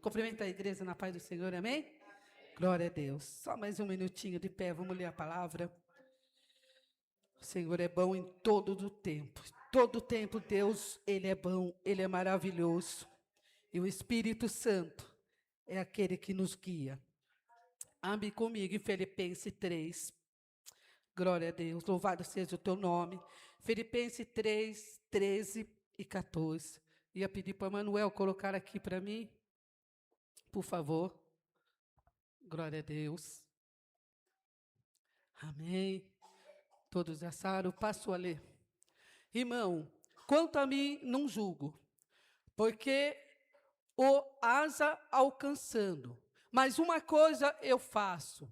Cumprimenta a igreja na paz do Senhor, amém? Glória a Deus. Só mais um minutinho de pé, vamos ler a palavra. O Senhor é bom em todo o tempo. Todo o tempo, Deus, Ele é bom, Ele é maravilhoso. E o Espírito Santo é aquele que nos guia. Abre comigo em Filipenses 3. Glória a Deus, louvado seja o teu nome. Filipenses 3, 13 e 14. Ia pedir para Manuel colocar aqui para mim, por favor. Glória a Deus. Amém. Todos acharam, passo a ler. Irmão, quanto a mim, não julgo, porque o asa alcançando. Mas uma coisa eu faço,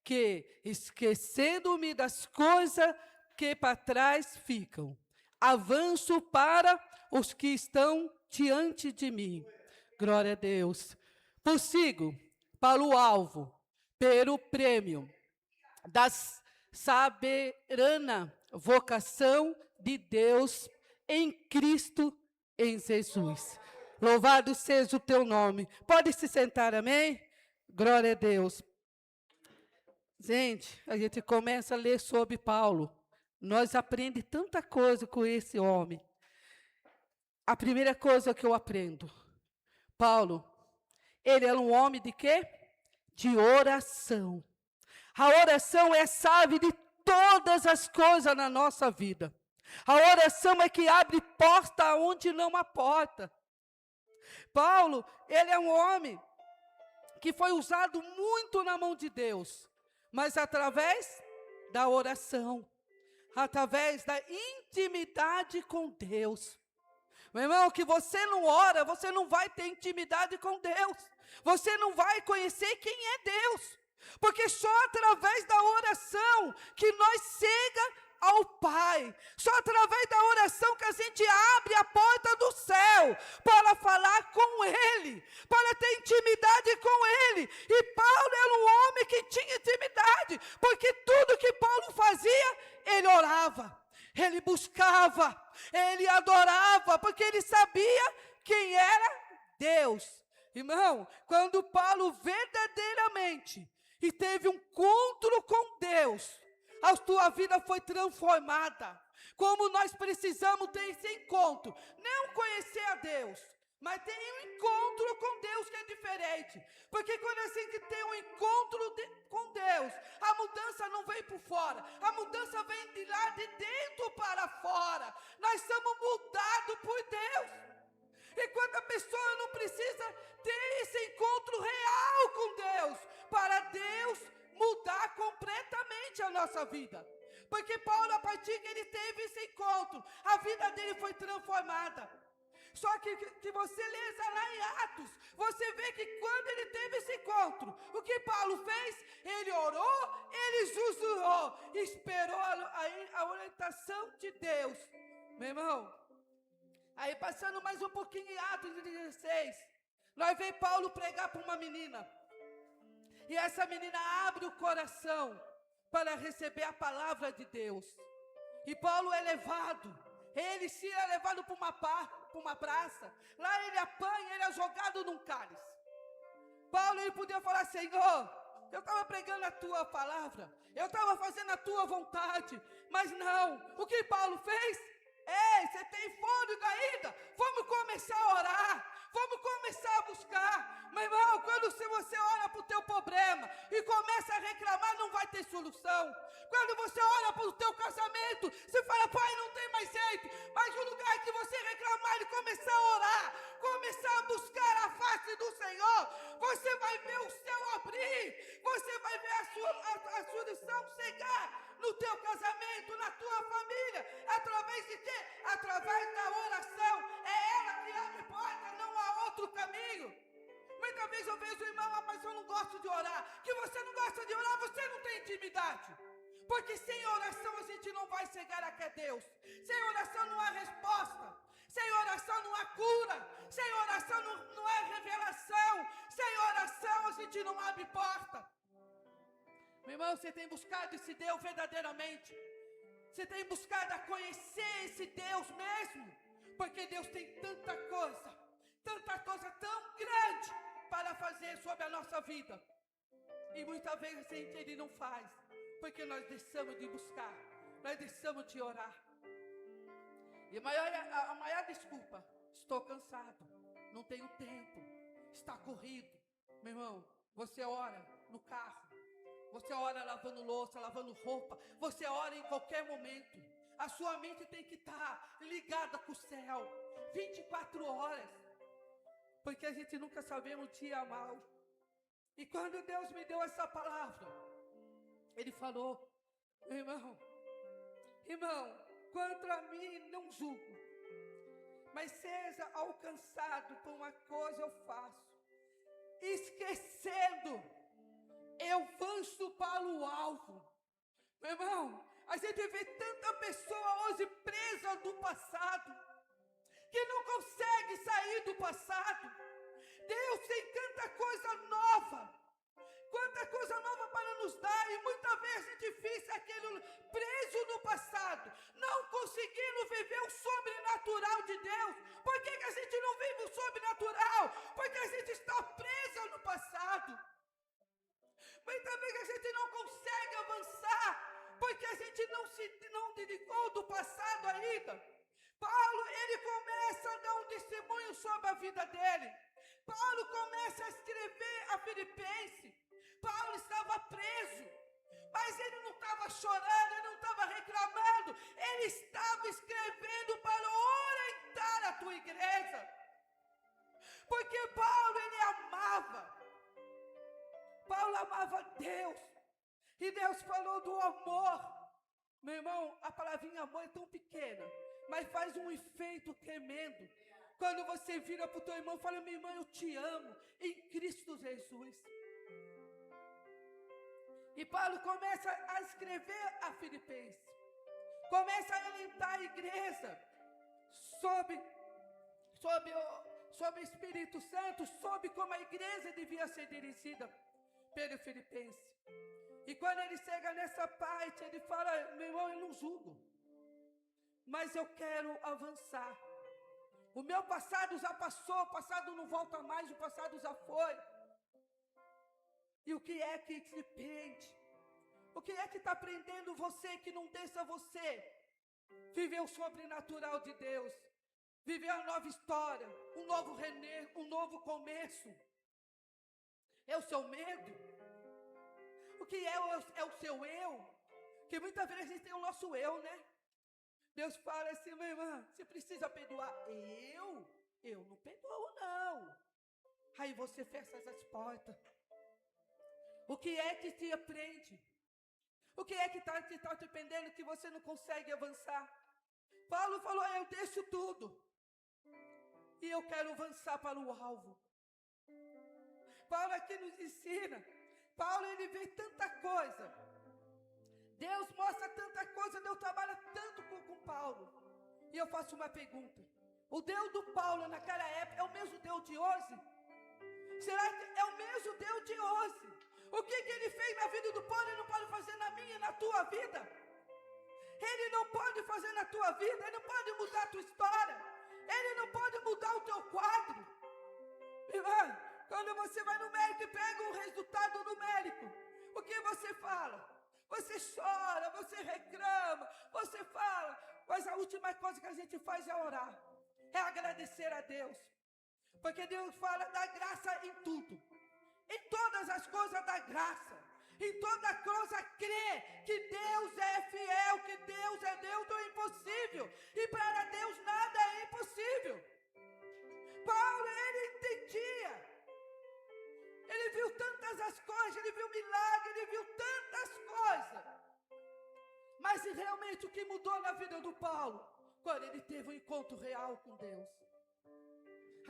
que esquecendo-me das coisas que para trás ficam, avanço para os que estão diante de mim. Glória a Deus. Prossigo para o alvo, pelo prêmio das soberana vocação de Deus em Cristo, em Jesus. Louvado seja o teu nome. Pode se sentar, amém? Glória a Deus. Gente, a gente começa a ler sobre Paulo. Nós aprendemos tanta coisa com esse homem. A primeira coisa que eu aprendo, Paulo, ele era um homem de quê? De oração. A oração é a chave de todas as coisas na nossa vida. A oração é que abre porta onde não há porta. Paulo, ele é um homem que foi usado muito na mão de Deus, mas através da oração, através da intimidade com Deus. Meu irmão, que você não ora, você não vai ter intimidade com Deus. Você não vai conhecer quem é Deus. Porque só através da oração que nós chega ao Pai. Só através da oração que a gente abre a porta do céu para falar com Ele, para ter intimidade com Ele. E Paulo era um homem que tinha intimidade, porque tudo que Paulo fazia, ele orava, ele buscava, ele adorava, porque ele sabia quem era Deus. Irmão, quando Paulo verdadeiramente e teve um encontro com Deus, a tua vida foi transformada. Como nós precisamos ter esse encontro, não conhecer a Deus, mas ter um encontro com Deus que é diferente. Porque quando a gente tem um encontro com Deus, a mudança não vem por fora, a mudança vem de lá de dentro para fora. Nós somos mudados por Deus. E quando a pessoa não precisa ter esse encontro real com Deus, para Deus mudar completamente a nossa vida. Porque Paulo, a partir que ele teve esse encontro, a vida dele foi transformada. Só que você lê lá em Atos, você vê que quando ele teve esse encontro, o que Paulo fez? Ele orou, ele jejuou, esperou a orientação de Deus. Meu irmão, aí passando mais um pouquinho em Atos 16, nós vemos Paulo pregar para uma menina. E essa menina abre o coração para receber a palavra de Deus. E Paulo é levado, ele se é levado para uma praça. Lá ele apanha, ele é jogado num cálice. Paulo, ele podia falar: Senhor, eu estava pregando a tua palavra, eu estava fazendo a tua vontade. Mas não, o que Paulo fez? Ei, você tem fôlego ainda? Vamos começar a orar. Vamos começar a buscar. Meu irmão, quando você olha para o teu problema e começa a reclamar, não vai ter solução. Quando você olha para o teu casamento, você fala: pai, não tem mais jeito. Mas o lugar que você reclamar e começar a orar, começar a buscar a face do Senhor, você vai ver o céu abrir. Você vai ver a solução chegar no teu casamento, na tua família. Através de quê? Através da oração. É ela que abre porta, não há outro caminho. Muitas vezes eu vejo o irmão: mas eu não gosto de orar. Que você não gosta de orar, você não tem intimidade. Porque sem oração a gente não vai chegar até Deus. Sem oração não há resposta. Sem oração não há cura. Sem oração não há revelação. Sem oração a gente não abre porta. Meu irmão, você tem buscado esse Deus verdadeiramente? Você tem buscado a conhecer esse Deus mesmo? Porque Deus tem tanta coisa tão grande para fazer sobre a nossa vida. E muitas vezes Ele não faz, porque nós deixamos de buscar, nós deixamos de orar. E a maior desculpa: estou cansado, não tenho tempo, está corrido. Meu irmão, você ora no carro, você ora lavando louça, lavando roupa, você ora em qualquer momento. A sua mente tem que estar ligada com o céu, 24 horas, porque a gente nunca sabemos o dia mau. E quando Deus me deu essa palavra, Ele falou: irmão, contra mim não julgo, mas seja alcançado por uma coisa eu faço, esquecendo, eu avanço para o alvo. Meu irmão, a gente vê tanta pessoa hoje presa do passado, que não consegue sair do passado. Deus tem tanta coisa nova, quanta coisa nova para nos dar, e muitas vezes é difícil aquele preso no passado, não conseguindo viver o sobrenatural de Deus. Por que a gente não vive o sobrenatural? Porque a gente está presa no passado. Muitas vezes a gente não consegue avançar, porque a gente não dedicou do passado ainda. Paulo, ele começa a dar um testemunho sobre a vida dele. Paulo começa a escrever a Filipenses. Paulo estava preso, mas ele não estava chorando, ele não estava reclamando, ele estava escrevendo para orientar a tua igreja. Porque Paulo, ele amava Deus, e Deus falou do amor. Meu irmão, a palavrinha amor é tão pequena, mas faz um efeito tremendo. Quando você vira para o teu irmão e fala: meu irmão, eu te amo, em Cristo Jesus. E Paulo começa a escrever a Filipenses, começa a orientar a igreja sobre o Espírito Santo, sobre como a igreja devia ser dirigida pelo Filipenses. E quando ele chega nessa parte, ele fala: meu irmão, eu não julgo, mas eu quero avançar. O meu passado já passou, o passado não volta mais, o passado já foi. E o que é que te prende? O que é que está prendendo você, que não deixa você viver o sobrenatural de Deus? Viver uma nova história, um novo renascer, um novo começo? É o seu medo? O que é o seu eu? Que muitas vezes a gente tem o nosso eu, né? Deus fala assim: minha irmã, você precisa perdoar. Eu não perdoo, não. Aí você fecha as portas. O que é que te prende? O que é que está te prendendo, que você não consegue avançar? Paulo falou: eu deixo tudo, e eu quero avançar para o alvo. Paulo aqui nos ensina. Paulo, ele vê tanta coisa. Deus mostra tanta coisa, Deus trabalha tanto com Paulo. E eu faço uma pergunta: o Deus do Paulo naquela época é o mesmo Deus de hoje? Será que é o mesmo Deus de hoje? O que ele fez na vida do Paulo, ele não pode fazer na minha e na tua vida? Ele não pode fazer na tua vida, ele não pode mudar a tua história, ele não pode mudar o teu quadro. Irmão, quando você vai no médico e pega um resultado numérico, o que você fala? Você chora, você reclama, você fala, mas a última coisa que a gente faz é orar, é agradecer a Deus, porque Deus fala da graça em tudo, em todas as coisas da graça, em toda coisa crê que Deus é fiel, que Deus é Deus do impossível, e para Deus nada é impossível. Paulo, ele entendia. Ele viu tantas as coisas, ele viu milagres, ele viu tantas coisas. Mas realmente o que mudou na vida do Paulo, quando ele teve um encontro real com Deus,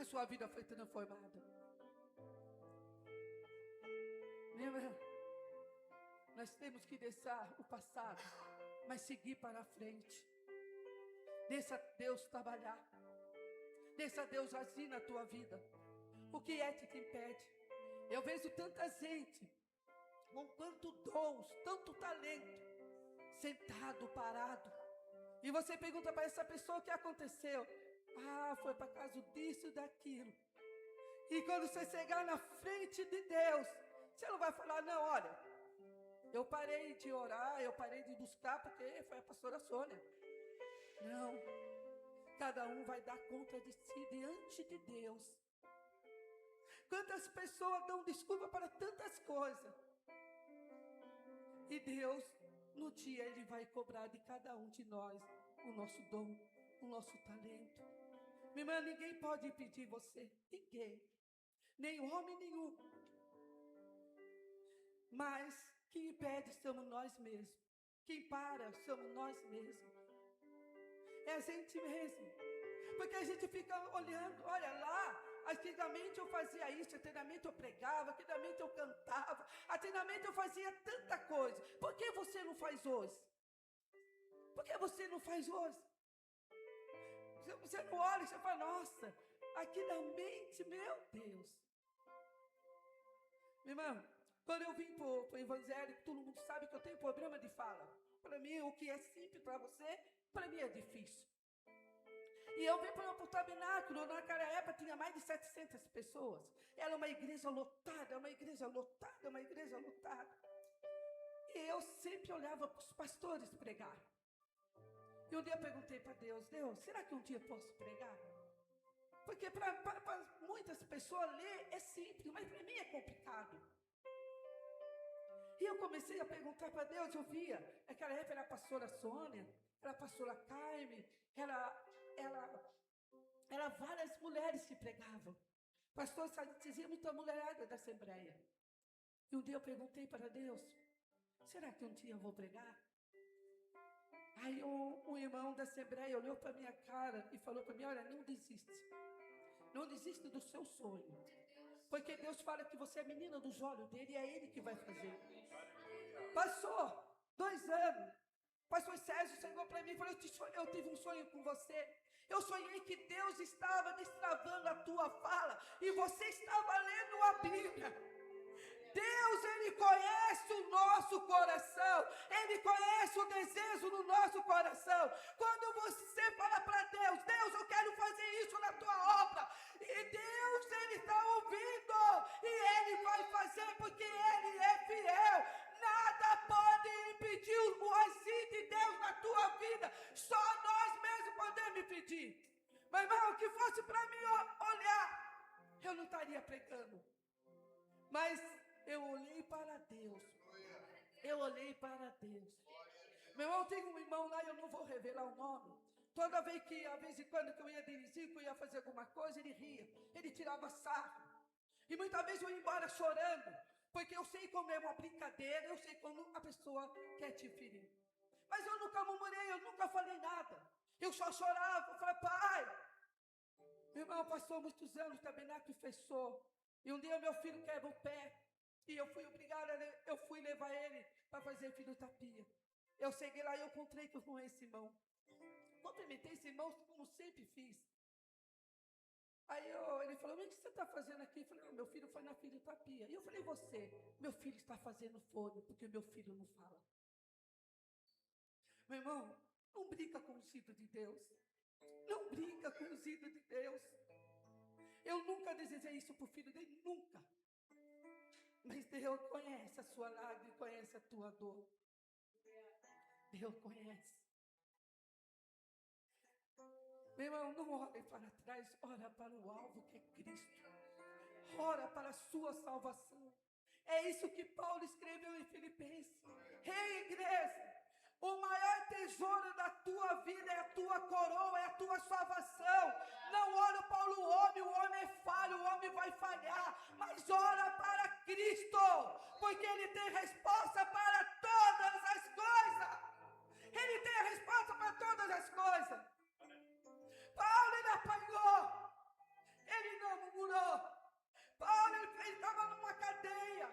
a sua vida foi transformada. Meu irmão, nós temos que deixar o passado, mas seguir para a frente. Deixa Deus trabalhar. Deixa Deus agir na tua vida. O que é que te impede? Eu vejo tanta gente com tanto dons, tanto talento, sentado, parado. E você pergunta para essa pessoa o que aconteceu. Foi por causa disso e daquilo. E quando você chegar na frente de Deus, você não vai falar, não, olha, eu parei de orar, eu parei de buscar, porque foi a pastora Sônia. Não, cada um vai dar conta de si diante de Deus. Quantas pessoas dão desculpa para tantas coisas. E Deus, no dia, Ele vai cobrar de cada um de nós o nosso dom, o nosso talento. Minha irmã, ninguém pode impedir você, ninguém. Nem homem nenhum. Mas quem impede somos nós mesmos. Quem para somos nós mesmos. É a gente mesmo. Porque a gente fica olhando, olha lá, antigamente eu fazia isso, antigamente eu pregava, antigamente eu cantava, antigamente eu fazia tanta coisa. Por que você não faz hoje? Por que você não faz hoje? Você não olha e você fala, nossa, aqui na mente, meu Deus. Meu irmão, quando eu vim para o evangelho, todo mundo sabe que eu tenho problema de fala. Para mim, o que é simples para você, para mim é difícil. E eu vim para o tabernáculo, naquela época tinha mais de 700 pessoas. Era uma igreja lotada, uma igreja lotada, uma igreja lotada. E eu sempre olhava para os pastores pregar. E um dia eu perguntei para Deus, Deus, será que um dia eu posso pregar? Porque para muitas pessoas ler é simples, mas para mim é complicado. E eu comecei a perguntar para Deus, eu via, naquela época era a pastora Sônia, era a pastora Carmen, era várias mulheres que pregavam. Pastor dizia muita mulherada da Assembleia. E um dia eu perguntei para Deus, será que um dia eu vou pregar? Aí um irmão da Assembleia olhou para minha cara e falou para mim, olha, não desiste. Não desiste do seu sonho. Porque Deus fala que você é menina dos olhos dele e é ele que vai fazer. Passou 2 anos. Pastor Sérgio chegou para mim e falou, eu tive um sonho com você. Eu sonhei que Deus estava destravando a tua fala e você estava lendo a Bíblia. Deus, Ele conhece o nosso coração. Ele conhece o desejo no nosso coração. Quando você fala para Deus, Deus, eu quero fazer isso na tua obra. E Deus, Ele está ouvindo. E Ele vai fazer porque Ele é fiel. Nada pode impedir o agir de Deus na tua vida. Só nós mesmos podemos impedir. Mas, irmão, que fosse para mim olhar, eu não estaria pregando. Mas eu olhei para Deus. Eu olhei para Deus. Meu irmão, tem um irmão lá, eu não vou revelar o nome. Toda vez que, às vezes, quando eu ia dirigir, que eu ia fazer alguma coisa, ele ria. Ele tirava sarro. E muitas vezes eu ia embora chorando. Porque eu sei como é uma brincadeira, eu sei como a pessoa quer te ferir. Mas eu nunca murmurei, eu nunca falei nada. Eu só chorava, eu falei, pai. Meu irmão, passou muitos anos, o tabernáculo fechou. E um dia meu filho quebra o pé. E eu fui obrigada, eu fui levar ele para fazer fisioterapia. Eu cheguei lá e eu encontrei com esse irmão. Cumprimentei esse irmão como sempre fiz. Aí ele falou, o que você está fazendo aqui? Eu falei, não, meu filho foi na fisioterapia. E eu falei, você? Meu filho está fazendo fone, porque meu filho não fala. Meu irmão, não brinca com o ungido de Deus. Não brinca com o ungido de Deus. Eu nunca desejei isso para o filho dele, nunca. Mas Deus conhece a sua lágrima, conhece a tua dor. Deus conhece. Meu irmão, não olhe para trás, ora para o alvo que é Cristo. Ora para a sua salvação. É isso que Paulo escreveu em Filipenses. Ei, igreja, o maior tesouro da tua vida é a tua coroa, é a tua salvação. Não ora para o homem é falho, o homem vai falhar. Mas ora para Cristo, porque Ele tem resposta para todas as coisas. Ele tem a resposta para todas as coisas. Paulo, ele apanhou. Ele não murmurou. Paulo, ele estava numa cadeia,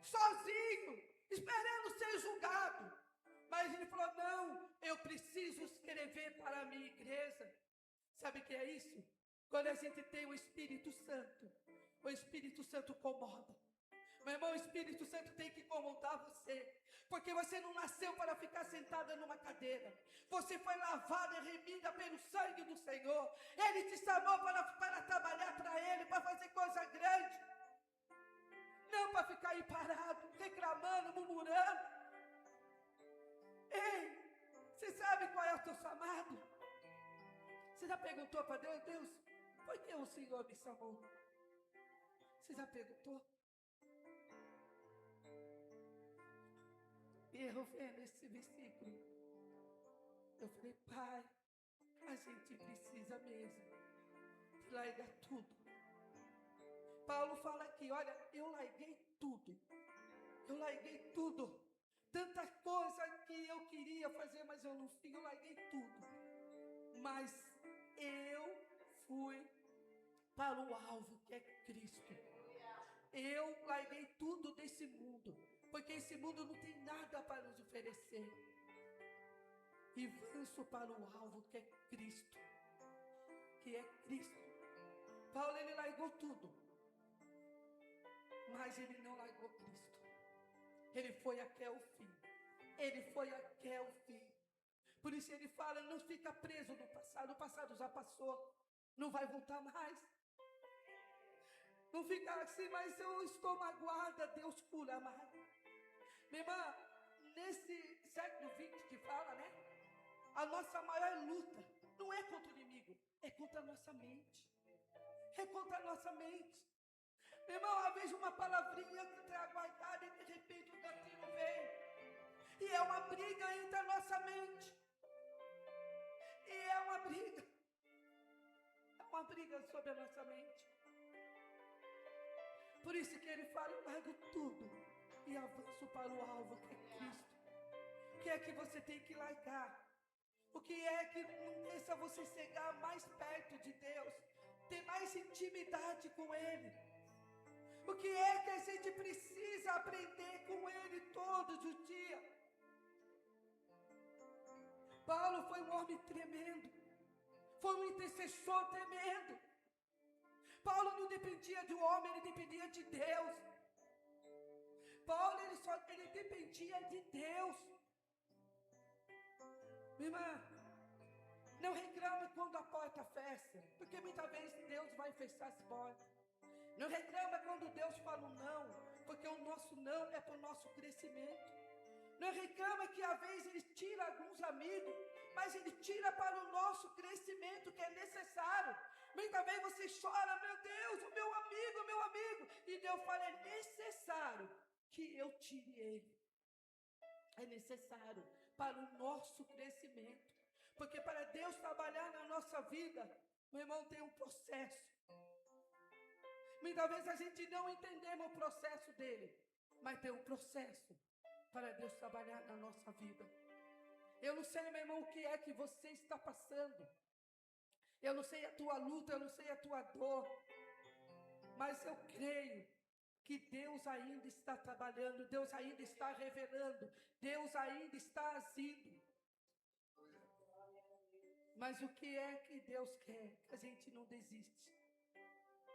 sozinho, esperando ser julgado. Mas ele falou, não, eu preciso escrever para a minha igreja. Sabe o que é isso? Quando a gente tem o Espírito Santo comanda. Meu irmão, o Espírito Santo tem que incomodar você. Porque você não nasceu para ficar sentada numa cadeira. Você foi lavada e remida pelo sangue do Senhor. Ele te chamou para trabalhar para Ele, para fazer coisa grande. Não para ficar aí parado, reclamando, murmurando. Ei, você sabe qual é o teu chamado? Você já perguntou para Deus, Deus, por que o Senhor me chamou? Você já perguntou? E eu vendo esse versículo, eu falei, Pai, a gente precisa mesmo de largar tudo. Paulo fala aqui, olha, eu larguei tudo. Eu larguei tudo. Tanta coisa que eu queria fazer, mas eu não fiz, eu larguei tudo. Mas eu fui para o alvo, que é Cristo. Eu larguei tudo desse mundo, porque esse mundo não tem nada para nos oferecer. E avanço para o alvo, que é Cristo. Que é Cristo. Paulo, ele largou tudo. Mas ele não largou Cristo. Ele foi até o fim. Ele foi até o fim. Por isso ele fala, não fica preso no passado. O passado já passou. Não vai voltar mais. Não fica assim, mas eu estou magoada. Deus cura, amado. Minha irmã, nesse século XX que fala, né? A nossa maior luta não é contra o inimigo, é contra a nossa mente. É contra a nossa mente. Meu irmão, eu vejo uma palavrinha que está guardada e de repente o gatilho vem. E é uma briga entre a nossa mente. E é uma briga. É uma briga sobre a nossa mente. Por isso que ele fala, eu largo tudo e avanço para o alvo, que é Cristo. O que é que você tem que largar? O que é que não deixa você chegar mais perto de Deus? Ter mais intimidade com Ele? O que é que a gente precisa aprender com Ele todos os dias? Paulo foi um homem tremendo. Foi um intercessor tremendo. Paulo não dependia de um homem, ele dependia de Deus. Paulo, ele dependia de Deus. Minha irmã, não reclame quando a porta fecha, porque muitas vezes Deus vai fechar as portas. Não reclama quando Deus fala um não, porque o nosso não é para o nosso crescimento. Não reclama que às vezes Ele tira alguns amigos, mas Ele tira para o nosso crescimento que é necessário. Muitas vezes você chora, meu Deus, o meu amigo. E Deus fala, é necessário que eu tire ele. É necessário para o nosso crescimento. Porque para Deus trabalhar na nossa vida, meu irmão, tem um processo. Muitas vezes a gente não entendemos o processo dele, mas tem um processo para Deus trabalhar na nossa vida. Eu não sei, meu irmão, o que é que você está passando. Eu não sei a tua luta, eu não sei a tua dor. Mas eu creio que Deus ainda está trabalhando, Deus ainda está revelando, Deus ainda está agindo. Mas o que é que Deus quer? Que a gente não desiste,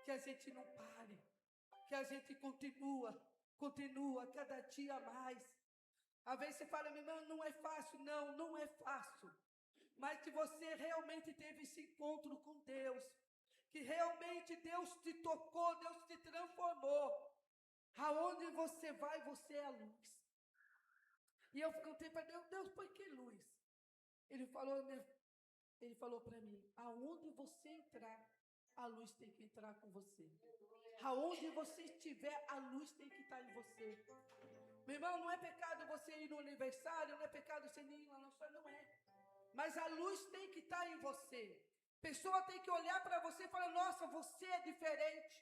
que a gente não pare, que a gente continua cada dia mais. Às vezes você fala, meu irmão, não é fácil. Não é fácil. Mas que você realmente teve esse encontro com Deus, que realmente Deus te tocou, Deus te transformou. Aonde você vai, você é a luz. E eu perguntei para Deus, Deus, por que luz? Ele falou para mim, aonde você entrar, a luz tem que entrar com você. Aonde você estiver, a luz tem que estar em você. Meu irmão, não é pecado você ir no aniversário, não é pecado você ir lá, não é. Mas a luz tem que estar em você. A pessoa tem que olhar para você e falar, nossa, você é diferente.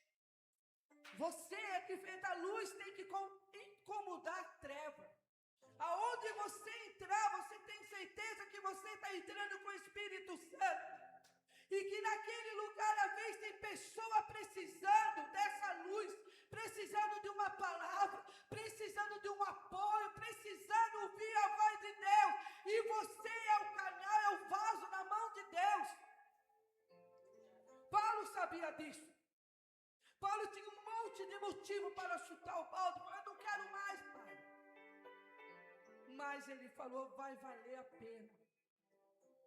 Você é diferente, a luz tem que incomodar a treva. Aonde você entrar, você tem certeza que você está entrando com o Espírito Santo. E que naquele lugar, às vezes, tem pessoa precisando dessa luz, precisando de uma palavra, precisando de um apoio, precisando ouvir a voz de Deus. E você é o canal, é o vaso na mão de Deus. Paulo sabia disso. Paulo tinha um monte de motivo para chutar o balde, falar, não quero mais, pai. Mas ele falou, vai valer a pena.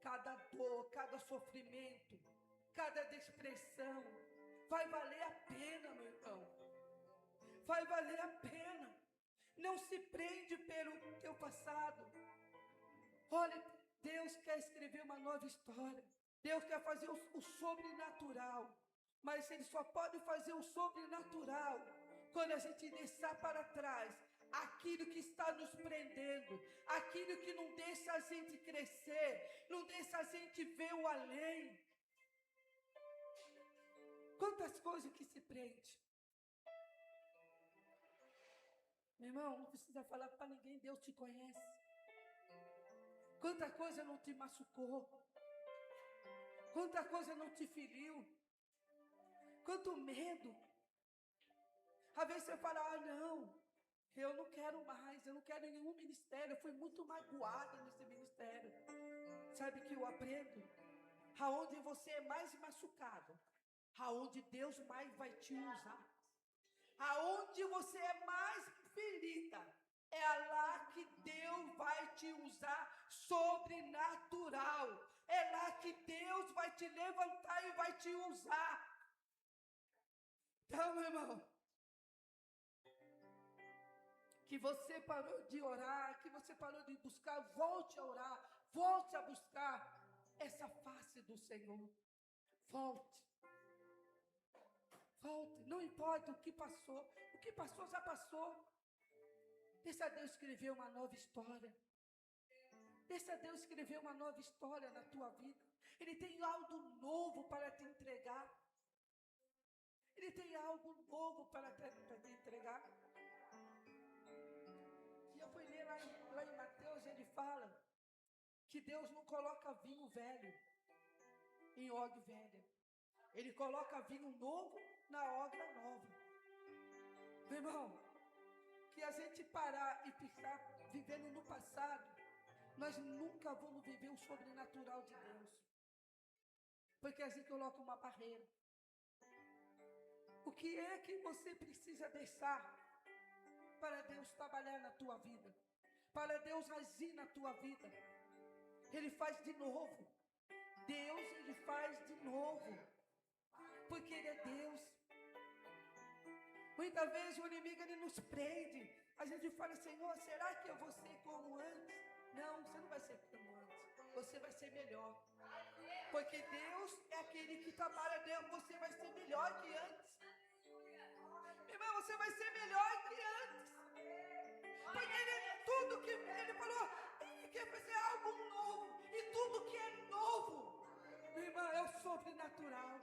Cada dor, cada sofrimento, cada depressão, vai valer a pena, meu irmão. Vai valer a pena. Não se prende pelo teu passado. Olha, Deus quer escrever uma nova história. Deus quer fazer o sobrenatural. Mas Ele só pode fazer o sobrenatural quando a gente deixar para trás aquilo que está nos prendendo, aquilo que não deixa a gente crescer, não deixa a gente ver o além. Quantas coisas que se prende. Meu irmão, não precisa falar para ninguém, Deus te conhece. Quanta coisa não te machucou. Quanta coisa não te feriu. Quanto medo. Às vezes você fala, não, eu não quero mais, eu não quero nenhum ministério, eu fui muito magoada nesse ministério. Sabe que eu aprendo? Aonde você é mais machucado, aonde Deus mais vai te usar. Aonde você é mais ferida, é lá que Deus vai te usar sobrenatural. É lá que Deus vai te levantar e vai te usar. Então, meu irmão, que você parou de orar, que você parou de buscar, volte a orar, volte a buscar essa face do Senhor. Volte. Volte, não importa o que passou já passou. Deixa Deus escrever uma nova história. Deixa Deus escrever uma nova história na tua vida. Ele tem algo novo para te entregar. Ele tem algo novo para te entregar. E eu fui ler lá em Mateus, ele fala que Deus não coloca vinho velho em odre velha. Ele coloca vinho novo na odre nova. Meu irmão, que a gente parar e ficar vivendo no passado, nós nunca vamos viver o sobrenatural de Deus. Porque a gente coloca uma barreira. O que é que você precisa deixar para Deus trabalhar na tua vida? Para Deus agir na tua vida? Ele faz de novo. Deus, Ele faz de novo. Porque Ele é Deus. Muitas vezes o inimigo, ele nos prende. A gente fala, Senhor, será que eu vou ser como antes? Não, você não vai ser como antes. Você vai ser melhor. Porque Deus é aquele que trabalha dentro. Você vai ser melhor que antes. Irmão, você vai ser melhor que antes. Porque tudo que Ele falou, Ele quer fazer algo novo. E tudo que é novo, meu irmão, é o sobrenatural.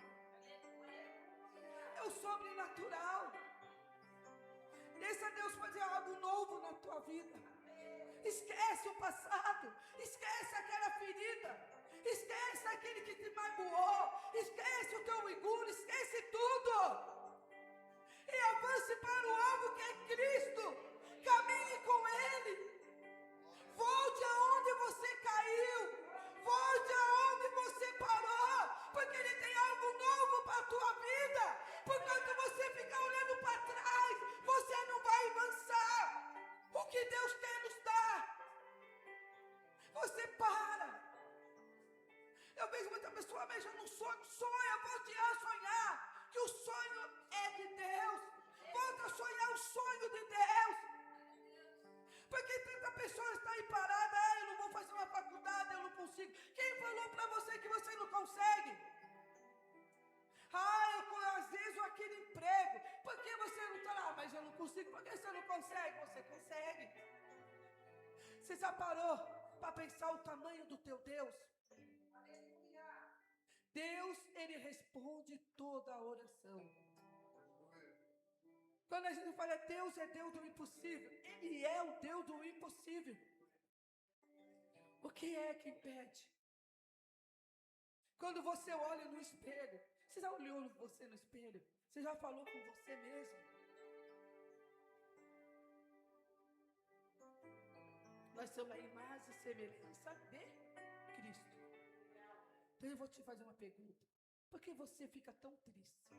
É o sobrenatural. Deixa Deus fazer algo novo na tua vida. Esquece o passado. Esquece aquela ferida. Esquece aquele que te magoou. Esquece o teu orgulho. Esquece tudo. E avance para o alvo que é Cristo. Caminhe com Ele. Volte aonde você caiu. Volte aonde você parou. Porque Ele tem algo novo para a tua vida. Porquanto você ficar olhando para trás, você não vai avançar. O que Deus quer nos dar, você para. Eu vejo muita pessoa beijando um sonho. Sonha, volte a sonhar. Que o sonho é de Deus. Volte a sonhar o sonho de Deus. Porque tanta pessoa está aí parada. Eu não vou fazer uma faculdade, eu não consigo. Quem falou para você que você não consegue? Eu desejo aquele emprego. Por que você não está lá? Mas eu não consigo. Por que você não consegue? Você consegue. Você já parou para pensar o tamanho do teu Deus? Deus, Ele responde toda a oração. Quando a gente fala Deus é Deus do impossível, Ele é o Deus do impossível. O que é que impede? Quando você olha no espelho, você já olhou você no espelho? Você já falou com você mesmo? Nós somos a imagem e semelhança de Cristo. Então eu vou te fazer uma pergunta. Por que você fica tão triste?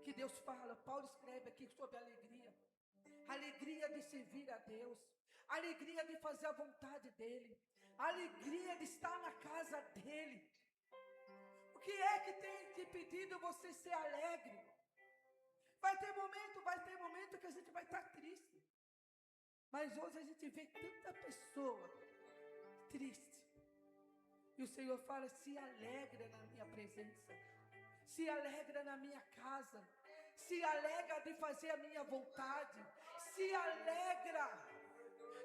Que Deus fala, Paulo escreve aqui sobre a alegria. A alegria de servir a Deus. alegria de fazer a vontade dEle, alegria de estar na casa dEle. O que é que tem te impedido você ser alegre? Vai ter momento que a gente vai estar triste. Mas hoje a gente vê tanta pessoa triste. E o Senhor fala, se alegra na minha presença. Se alegra na minha casa. Se alegra de fazer a minha vontade. Se alegra.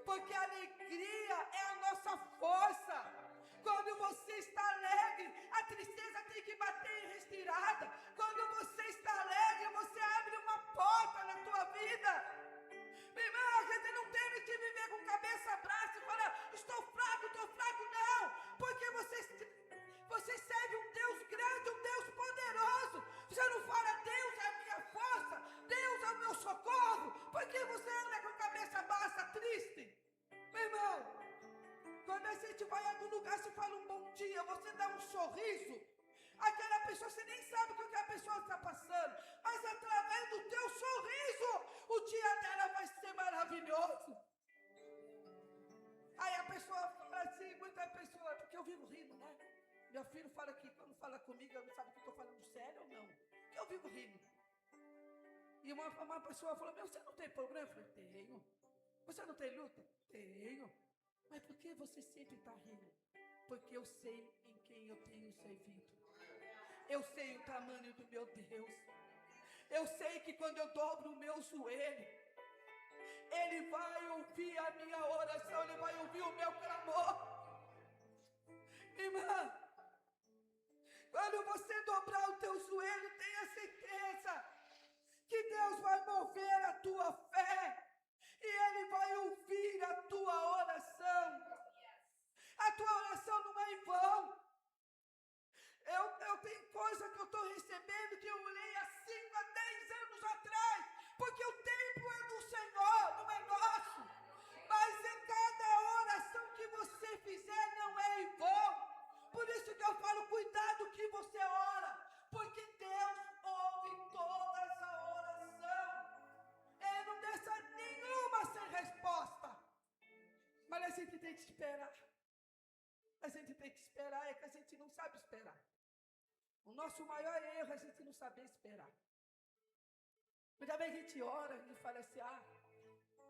Porque a alegria é a nossa força. Quando você está alegre, a tristeza tem que bater em retirada. Quando você está alegre, você abre uma porta na tua vida. Meu irmão, a gente não tem que viver com cabeça baixa e falar, estou fraco, não. Porque você serve um Deus grande, um Deus poderoso. Você não fala, Deus é a minha força, Deus é o meu socorro. Por que você anda com a cabeça baixa, triste? Meu irmão, quando a gente vai a algum lugar, você fala um bom dia, você dá um sorriso. Aquela pessoa, você nem sabe o que aquela pessoa está passando, mas através do teu sorriso, o dia dela vai ser maravilhoso. Aí a pessoa fala assim, muita pessoa, porque eu vivo rindo, né? Meu filho fala que quando fala comigo, eu não sabe que eu estou falando sério ou não, porque eu vivo rindo. E uma pessoa falou, você não tem problema? Eu falei, tenho. Você não tem luta? Tenho. Mas por que você sempre está rindo? Porque eu sei em quem eu tenho servido. Eu sei o tamanho do meu Deus. Eu sei que quando eu dobro o meu joelho, Ele vai ouvir a minha oração, Ele vai ouvir o meu clamor. Irmã, quando você dobrar o teu joelho, tenha certeza que Deus vai mover a tua fé. E Ele vai ouvir a tua oração. A tua oração não é em vão. Eu tenho coisa que eu estou recebendo que eu olhei há 5 a 10 anos atrás. Porque o tempo é do Senhor, não é nosso. Mas em cada oração que você fizer não é em vão. Por isso que eu falo, cuidado que você ora. Porque Deus ouve todas a oração. Ele não deixa nenhuma sem resposta. Mas a gente tem que esperar. A gente tem que esperar, é que a gente não sabe esperar. O nosso maior erro é a gente não saber esperar. Muitas vezes a gente ora e fala assim,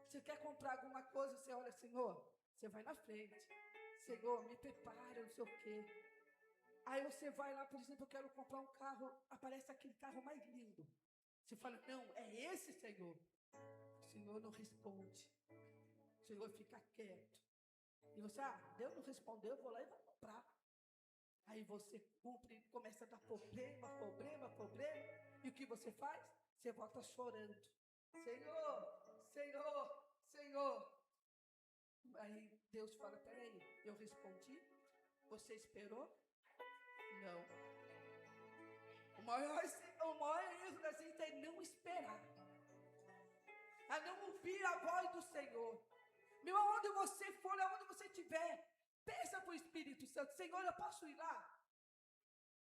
você quer comprar alguma coisa, você olha, Senhor, você vai na frente. Senhor, me prepara, não sei o quê. Aí você vai lá, por exemplo, eu quero comprar um carro, aparece aquele carro mais lindo. Você fala, não, é esse, Senhor. O Senhor não responde. O Senhor fica quieto. E você, Deus não respondeu, eu vou lá e vou comprar. Aí você cumpre, começa a dar problema. E o que você faz? Você volta chorando. Senhor. Aí Deus fala, peraí, eu respondi? Você esperou? Não. O maior erro da gente é não esperar. A não ouvir a voz do Senhor. Meu, aonde você for, aonde você estiver, peça para o Espírito Santo, Senhor, eu posso ir lá?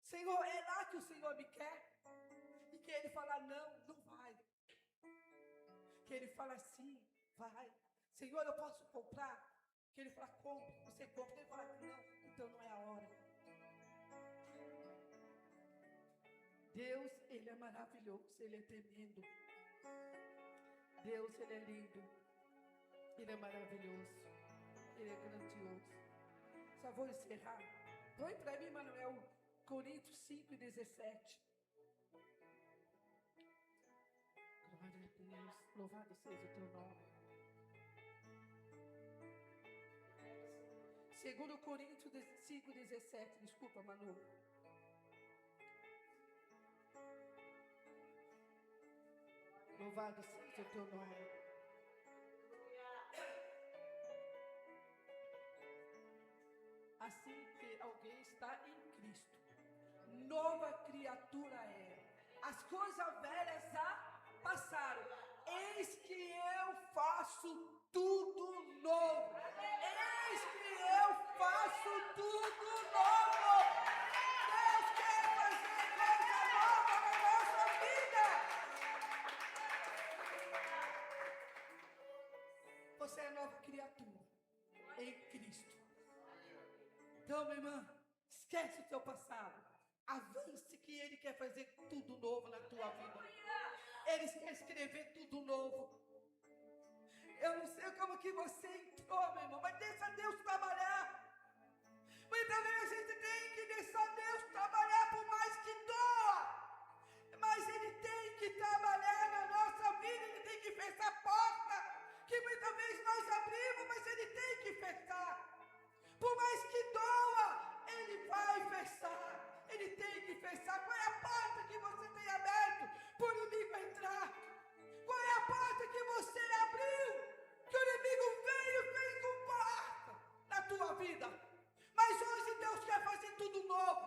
Senhor, é lá que o Senhor me quer? E que Ele fala, não vai. Que Ele fala, sim, vai. Senhor, eu posso comprar? Que Ele fala, compre. Você compra, Ele fala, não, então não é a hora. Deus, Ele é maravilhoso, Ele é tremendo. Deus, Ele é lindo. Ele é maravilhoso. Ele é grandioso. Só vou encerrar. Põe para mim, Manuel, Coríntios 5:17. Glória a Deus. Louvado seja o teu nome. 2 Coríntios 5:17. Desculpa, Manu. Louvado seja o teu nome. Assim que alguém está em Cristo, nova criatura é. As coisas velhas já passaram. Eis que eu faço tudo novo. Eis que eu faço tudo novo. Deus quer fazer coisa nova na nossa vida. Você é nova criatura em Cristo. Então, minha irmã, esquece o teu passado. Avance que Ele quer fazer tudo novo na tua vida. Ele quer escrever tudo novo. Eu não sei como que você entrou, meu irmão, mas deixa Deus trabalhar. Muitas vezes a gente tem que deixar Deus trabalhar, por mais que doa. Mas Ele tem que trabalhar na nossa vida, Ele tem que fechar a porta, que muitas vezes nós abrimos, mas Ele tem que fechar. Por mais que doa, Ele vai fechar. Ele tem que fechar. Qual é a porta que você tem aberto para o inimigo entrar? Qual é a porta que você abriu, que o inimigo veio e fez um porta na tua vida? Mas hoje Deus quer fazer tudo novo.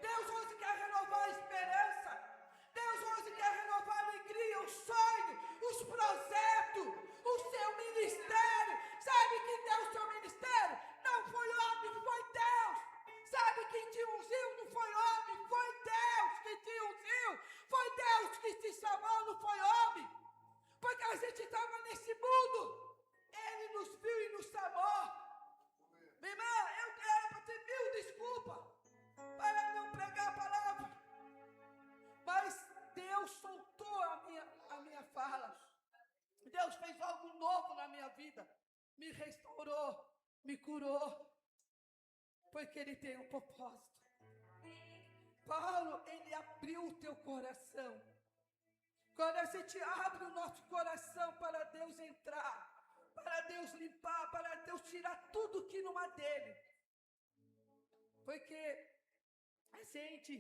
Deus hoje quer renovar a esperança. Deus hoje quer renovar a alegria, o sonho, os projetos, o seu ministério. Sabe quem deu o seu ministério? Não foi homem, foi Deus. Sabe quem te ungiu? Não foi homem, foi Deus que te ungiu. Foi Deus que te chamou, não foi homem. Porque a gente estava nesse mundo. Ele nos viu e nos chamou. Minha irmã, eu quero para ter 1000 desculpas para não pregar a palavra. Mas Deus soltou a minha fala. Deus fez algo novo na minha vida. Me restaurou, me curou. Porque Ele tem um propósito. Paulo, Ele abriu o teu coração. Quando a gente abre o nosso coração para Deus entrar, para Deus limpar, para Deus tirar tudo que não há dele. Porque a gente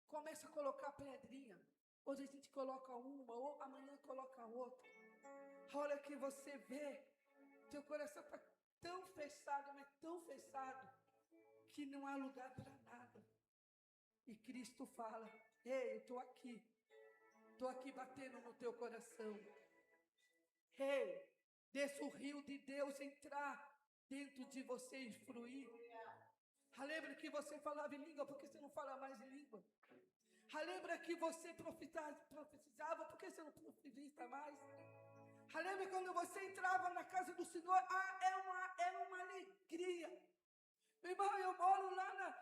começa a colocar pedrinha. Hoje a gente coloca uma, ou amanhã coloca outra. A hora que você vê, teu coração está tão fechado, mas tão fechado, que não há lugar para nada. E Cristo fala: ei, eu estou aqui. Estou aqui batendo no teu coração. Ei, deixa o rio de Deus entrar dentro de você e fluir. Lembra que você falava em língua, porque você não fala mais em língua. Lembra que você profetizava, porque você não profetiza mais. Lembra quando você entrava na casa do Senhor? Era uma alegria. Meu irmão, eu moro lá na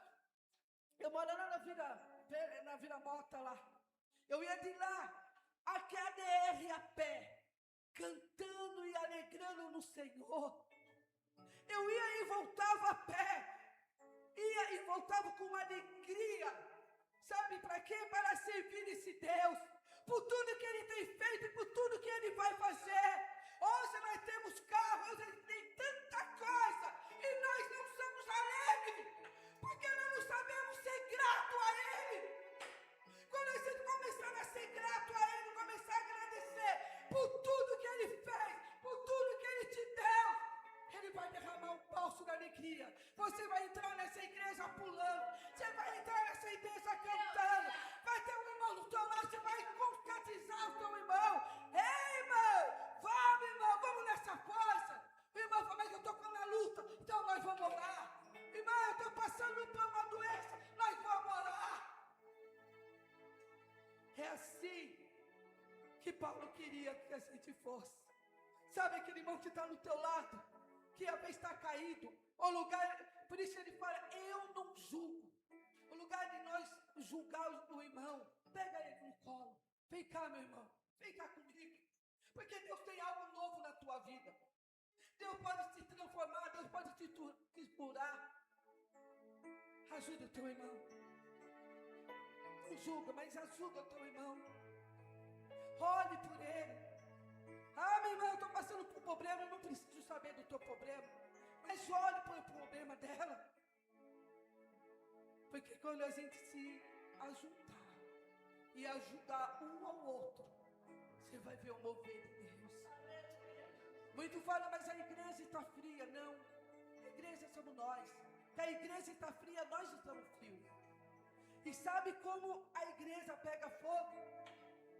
Vila Mota lá. Eu ia de lá a KDR a pé, cantando e alegrando no Senhor. Eu ia e voltava a pé, ia e voltava com alegria. Sabe para quê? Para servir esse Deus, por tudo que Ele tem feito e por tudo que Ele vai fazer. Hoje nós temos carro, hoje a gente tem tanta coisa, e nós não somos alegres, porque nós não sabemos ser grato a Ele. Quando a gente começar a ser grato a Ele, começar a agradecer por tudo que Ele fez, por tudo que Ele te deu, Ele vai derramar um poço da alegria. Você vai entrar nessa igreja pulando, você vai entrar nessa igreja cantando, vai ter um irmão do teu lado, você vai concretizar o teu irmão. Ei, irmão, vamos, irmão, vamos nessa força. O irmão fala: mas eu estou com a luta, então nós vamos orar. Irmão, eu estou passando por uma doença, nós vamos orar. É assim que Paulo queria que a gente fosse. Sabe aquele irmão que está no teu lado, que a vez está caído? O lugar, por isso ele fala: eu não julgo. O lugar de nós julgar o irmão, pega ele no colo. Vem cá, meu irmão, vem cá comigo. Porque Deus tem algo novo na tua vida. Deus pode te transformar, Deus pode te curar. Ajuda o teu irmão. Não julga, mas ajuda o teu irmão. Ore por ele. Meu irmão, eu estou passando por um problema, eu não preciso saber do teu problema, mas ore por o problema dela. Porque quando a gente se ajuntar e ajudar um ao outro, você vai ver o mover de Deus. Muito fala: mas a igreja está fria. Não, a igreja somos nós. Se a igreja está fria, nós estamos frios. E sabe como a igreja pega fogo?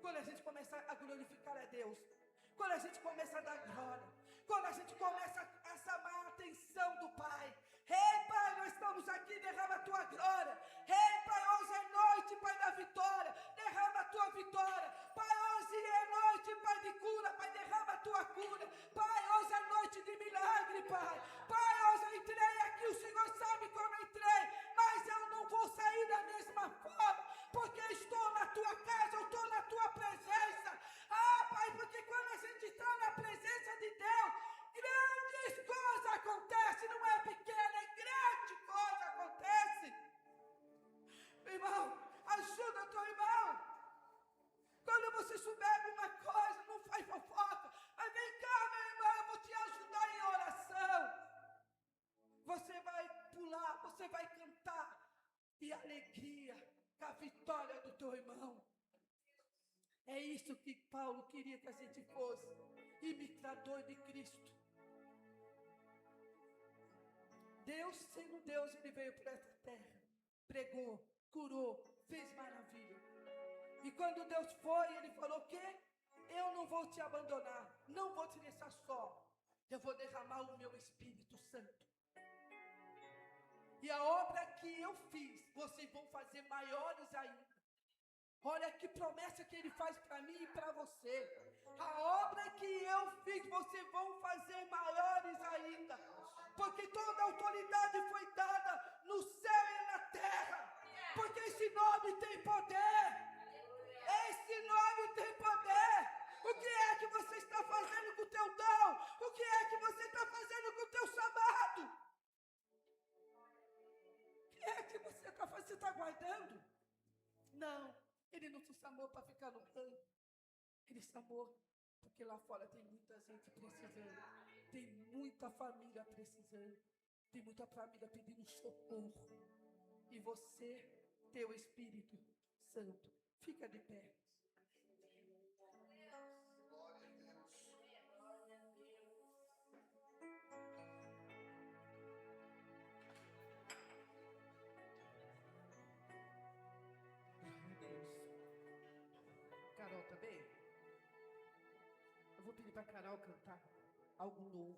Quando a gente começa a glorificar a Deus, quando a gente começa a dar glória, quando a gente começa a chamar a atenção do Pai. Ei, Pai, nós estamos aqui, derrama a tua glória. Ei, Pai, hoje é noite, Pai da vitória, derrama a tua vitória. Pai, hoje é noite, Pai de cura, Pai, derrama a tua cura. Pai, hoje é noite isso que Paulo queria que a gente fosse, imitador de Cristo. Deus, sendo Deus, ele veio para essa terra, pregou, curou, fez maravilha. E quando Deus foi, ele falou o quê? Eu não vou te abandonar, não vou te deixar só. Eu vou derramar o meu Espírito Santo. E a obra que eu fiz, vocês vão fazer maiores ainda. Olha que promessa que ele faz para mim e para você. A obra que eu fiz, vocês vão fazer maiores ainda. Porque toda a autoridade foi dada no céu e na terra. Porque esse nome tem poder. Esse nome tem poder. O que é que você está fazendo com o teu dom? O que é que você está fazendo com o teu chamado? O que é que você está fazendo? Você está guardando? Não, ele não te chamou para ficar no canto. Ele chamou porque lá fora tem muita gente precisando. Tem muita família precisando. Tem muita família pedindo socorro. E você, teu Espírito Santo, fica de pé. Carol, também? Eu vou pedir para Carol cantar algo novo.